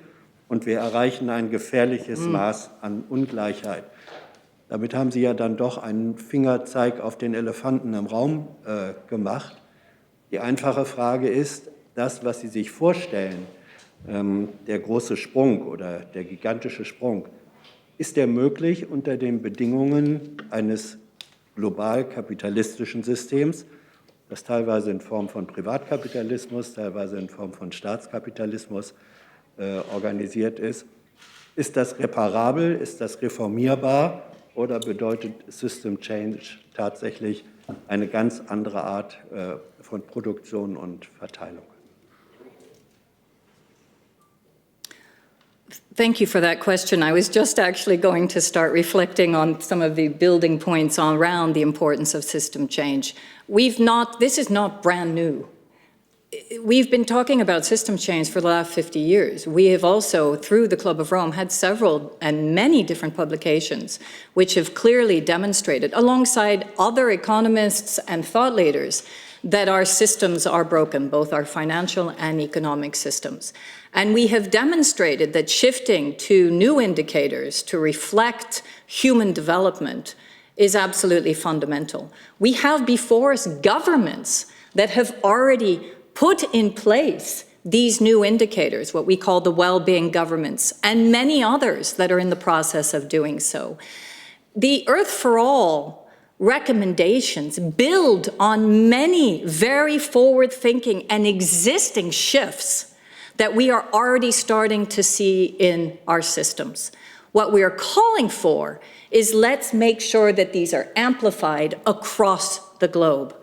und wir erreichen ein gefährliches Maß an Ungleichheit. Damit haben Sie ja dann doch einen Fingerzeig auf den Elefanten im Raum gemacht. Die einfache Frage ist, das, was Sie sich vorstellen, der große Sprung oder der gigantische Sprung, ist der möglich unter den Bedingungen eines global kapitalistischen Systems, das teilweise in Form von Privatkapitalismus, teilweise in Form von Staatskapitalismus organisiert ist? Ist das reparabel, ist das reformierbar oder bedeutet System Change tatsächlich eine ganz andere Art von Produktion und Verteilung? Thank you for that question. I was just actually going to start reflecting on some of the building points around the importance of system change. This is not brand new. We've been talking about system change for the last 50 years. We have also, through the Club of Rome, had several and many different publications which have clearly demonstrated, alongside other economists and thought leaders, that our systems are broken, both our financial and economic systems. And we have demonstrated that shifting to new indicators to reflect human development is absolutely fundamental. We have before us governments that have already put in place these new indicators, what we call the well-being governments, and many others that are in the process of doing so. The Earth4All recommendations build on many very forward-thinking and existing shifts that we are already starting to see in our systems. What we are calling for is let's make sure that these are amplified across the globe.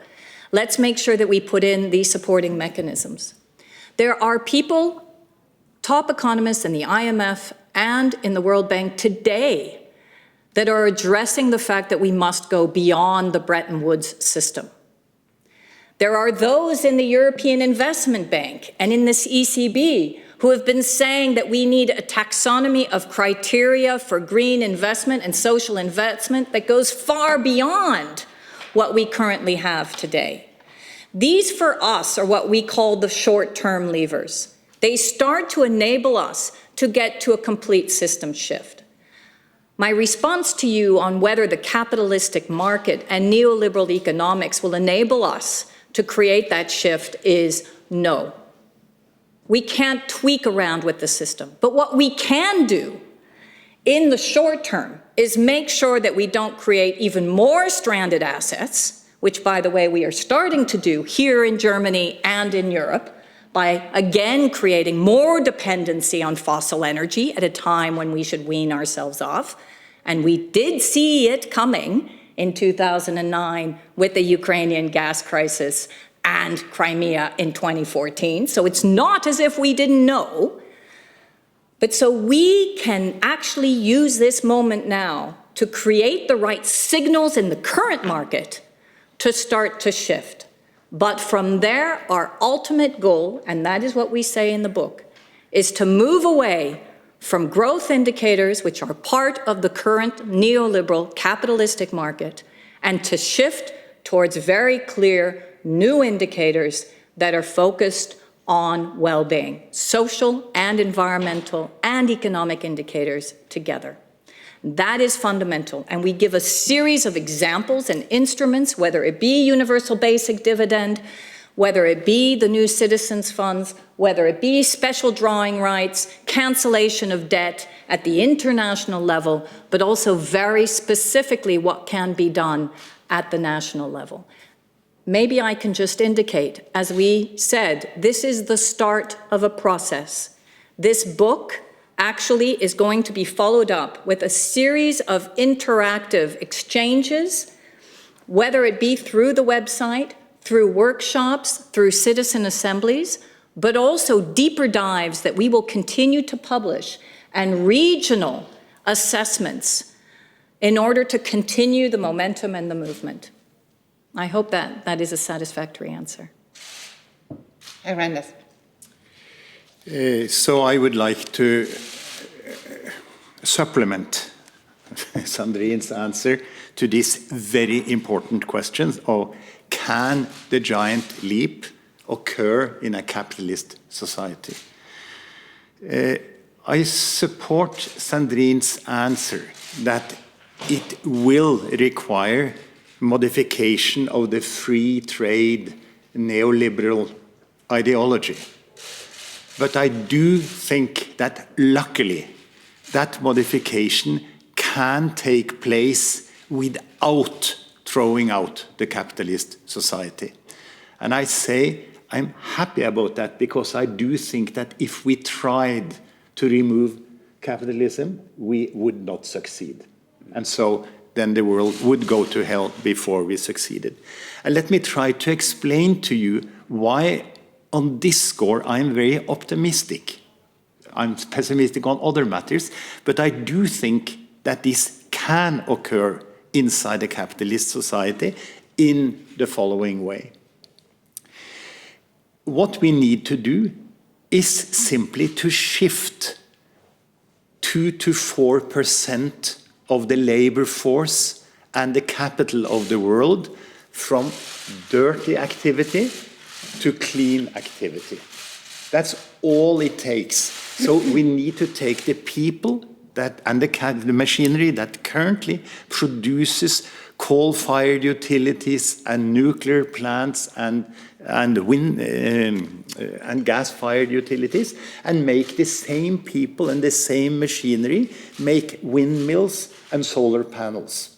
Let's make sure that we put in these supporting mechanisms. There are people, top economists in the IMF and in the World Bank today that are addressing the fact that we must go beyond the Bretton Woods system. There are those in the European Investment Bank and in this ECB who have been saying that we need a taxonomy of criteria for green investment and social investment that goes far beyond what we currently have today. These, for us, are what we call the short-term levers. They start to enable us to get to a complete system shift. My response to you on whether the capitalistic market and neoliberal economics will enable us to create that shift is no. We can't tweak around with the system. But what we can do in the short term is make sure that we don't create even more stranded assets, which, by the way, we are starting to do here in Germany and in Europe, by again creating more dependency on fossil energy at a time when we should wean ourselves off. And we did see it coming in 2009 with the Ukrainian gas crisis and Crimea in 2014. So it's not as if we didn't know. But so we can actually use this moment now to create the right signals in the current market to start to shift. But from there, our ultimate goal, and that is what we say in the book, is to move away from growth indicators, which are part of the current neoliberal capitalistic market, and to shift towards very clear new indicators that are focused on well-being, social and environmental and economic indicators together. That is fundamental, and we give a series of examples and instruments, whether it be universal basic dividend, whether it be the new citizens funds, whether it be special drawing rights, cancellation of debt at the international level, but also very specifically what can be done at the national level. Maybe I can just indicate, as we said, this is the start of a process. This book actually is going to be followed up with a series of interactive exchanges, whether it be through the website, through workshops, through citizen assemblies, but also deeper dives that we will continue to publish and regional assessments in order to continue the momentum and the movement. I hope that that is a satisfactory answer. Randers. So I would like to supplement Sandrine's answer to this very important question of can the giant leap occur in a capitalist society? I support Sandrine's answer that it will require modification of the free trade neoliberal ideology. But I do think that luckily that modification can take place without throwing out the capitalist society. And I say I'm happy about that because I do think that if we tried to remove capitalism, we would not succeed. And so then the world would go to hell before we succeeded. And let me try to explain to you why on this score I'm very optimistic. I'm pessimistic on other matters, but I do think that this can occur inside a capitalist society in the following way. What we need to do is simply to shift 2 to 4% of the labor force and the capital of the world from dirty activity to clean activity. That's all it takes. So we need to take the people and the machinery that currently produces coal-fired utilities and nuclear plants and wind and gas-fired utilities, and make the same people and the same machinery make windmills and solar panels,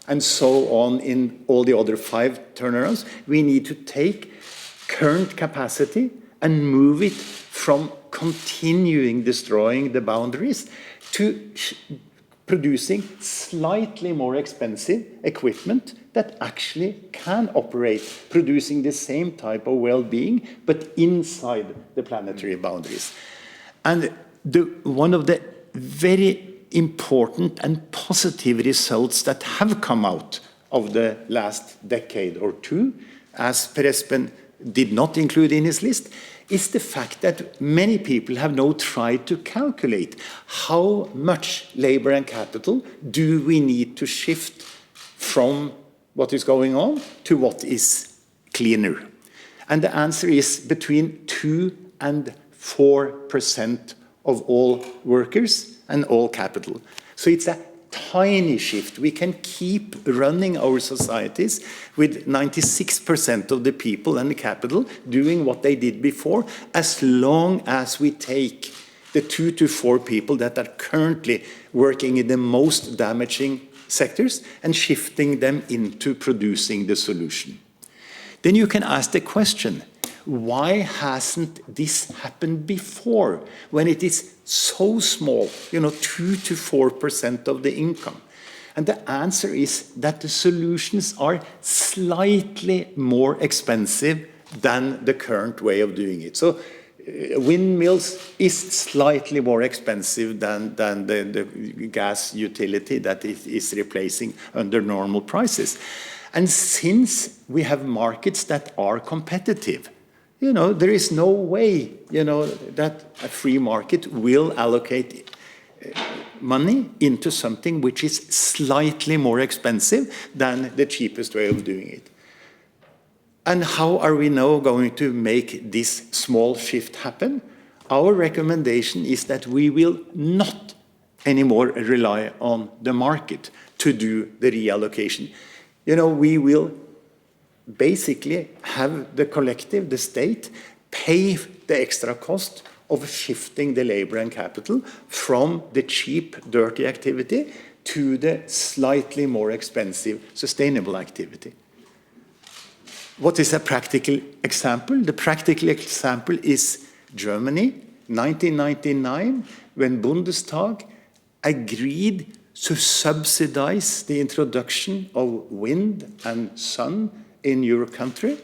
and so on in all the other 5 turnarounds. We need to take current capacity and move it from continuing destroying the boundaries to producing slightly more expensive equipment that actually can operate, producing the same type of well-being, but inside the planetary boundaries. And one of the very important and positive results that have come out of the last decade or two, as Per Espen did not include in his list, is the fact that many people have now tried to calculate how much labor and capital do we need to shift from what is going on to what is cleaner. And the answer is between 2 and 4% of all workers and all capital. So it's a tiny shift. We can keep running our societies with 96% of the people and the capital doing what they did before, as long as we take the 2 to 4 people that are currently working in the most damaging sectors and shifting them into producing the solution. Then you can ask the question, why hasn't this happened before, when it is so small, 2 to 4% of the income? And the answer is that the solutions are slightly more expensive than the current way of doing it. So windmills is slightly more expensive than the gas utility that it is replacing under normal prices. And since we have markets that are competitive, there is no way, that a free market will allocate money into something which is slightly more expensive than the cheapest way of doing it. And how are we now going to make this small shift happen? Our recommendation is that we will not anymore rely on the market to do the reallocation. We will basically have the collective, the state, pay the extra cost of shifting the labor and capital from the cheap, dirty activity to the slightly more expensive, sustainable activity. What is a practical example? The practical example is Germany, 1999, when Bundestag agreed to subsidize the introduction of wind and sun in your country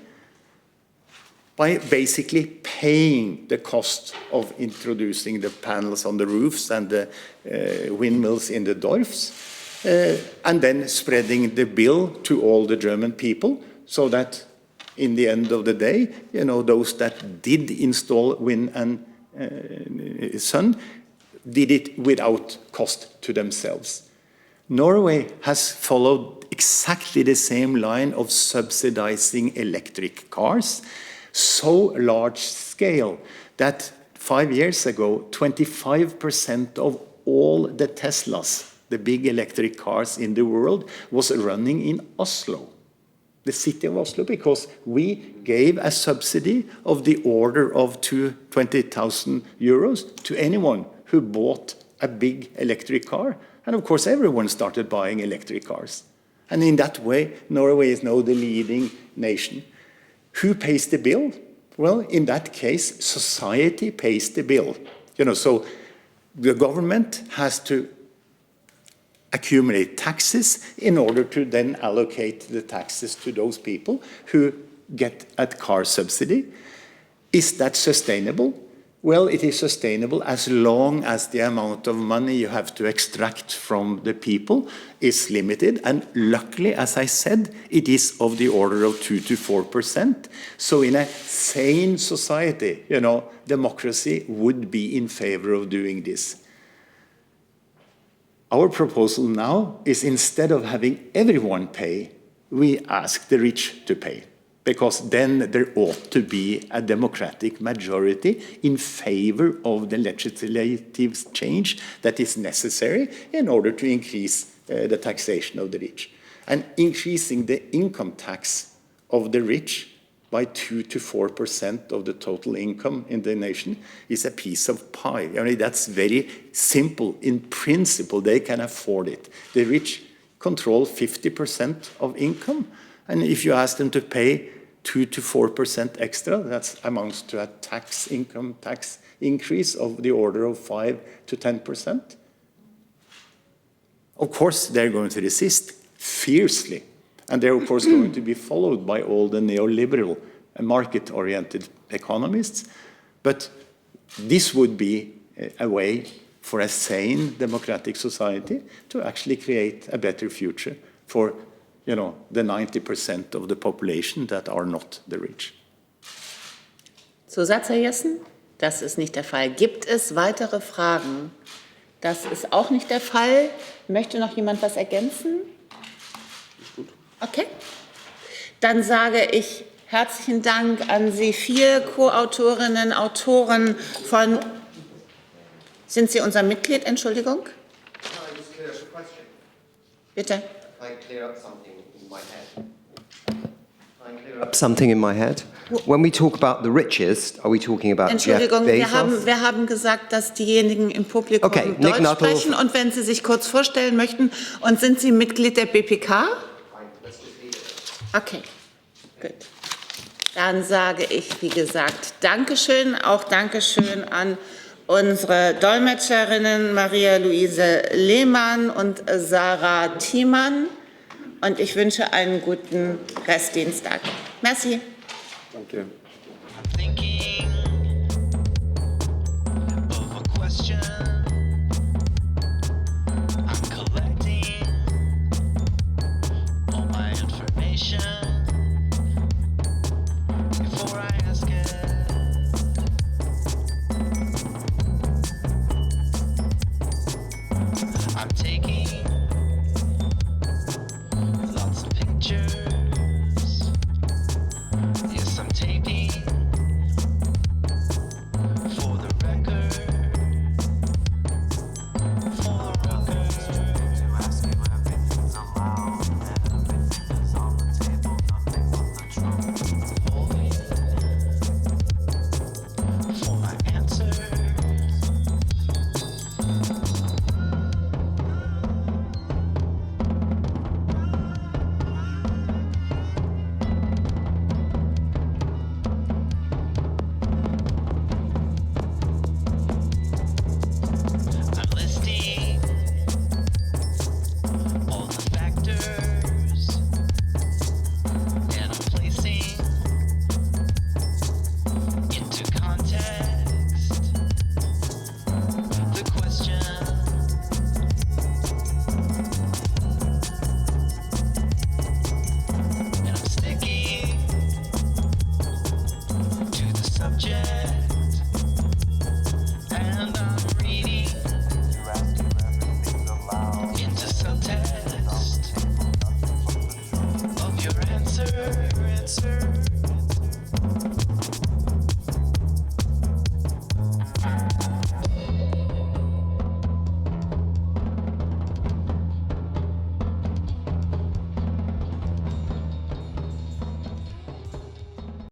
by basically paying the cost of introducing the panels on the roofs and the windmills in the Dorfs, and then spreading the bill to all the German people, so that in the end of the day, those that did install wind and sun did it without cost to themselves. Norway has followed exactly the same line of subsidizing electric cars, so large scale that 5 years ago, 25% of all the Teslas, the big electric cars in the world, was running in Oslo, the city of Oslo, because we gave a subsidy of the order of 20,000 euros to anyone who bought a big electric car. And of course, everyone started buying electric cars. And in that way, Norway is now the leading nation. Who pays the bill? Well, in that case, society pays the bill. So the government has to accumulate taxes in order to then allocate the taxes to those people who get a car subsidy. Is that sustainable? Well, it is sustainable as long as the amount of money you have to extract from the people is limited. And luckily, as I said, it is of the order of 2 to 4%. So in a sane society, democracy would be in favor of doing this. Our proposal now is, instead of having everyone pay, we ask the rich to pay. Because then there ought to be a democratic majority in favor of the legislative change that is necessary in order to increase the taxation of the rich. And increasing the income tax of the rich by 2 to 4% of the total income in the nation is a piece of pie. That's very simple. In principle, they can afford it. The rich control 50% of income. And if you ask them to pay 2 to 4% extra. That amounts to a income tax increase of the order of 5 to 10%. Of course, they're going to resist fiercely, and they're of course going to be followed by all the neoliberal and market-oriented economists. But this would be a way for a sane democratic society to actually create a better future for, the 90% of the population that are not the rich. Zusatz, Herr Jessen? Das ist nicht der Fall. Gibt es weitere Fragen? Das ist auch nicht der Fall. Möchte noch jemand was ergänzen? Ist gut. Okay. Dann sage ich herzlichen Dank an Sie 4 Ko-Autorinnen, Autoren von... Sind Sie unser Mitglied? Entschuldigung? Bitte. Something in my head. When we talk about the richest, are we talking about Entschuldigung, Jeff Bezos? wir haben gesagt, dass diejenigen im Publikum Okay, Deutsch sprechen. Und wenn Sie sich kurz vorstellen möchten, und sind Sie Mitglied der BPK? Okay, gut. Dann sage ich, wie gesagt, Dankeschön, auch Dankeschön an unsere Dolmetscherinnen Maria-Luise Lehmann und Sarah Thiemann. Und ich wünsche einen guten Restdienstag. Merci. Danke. subject.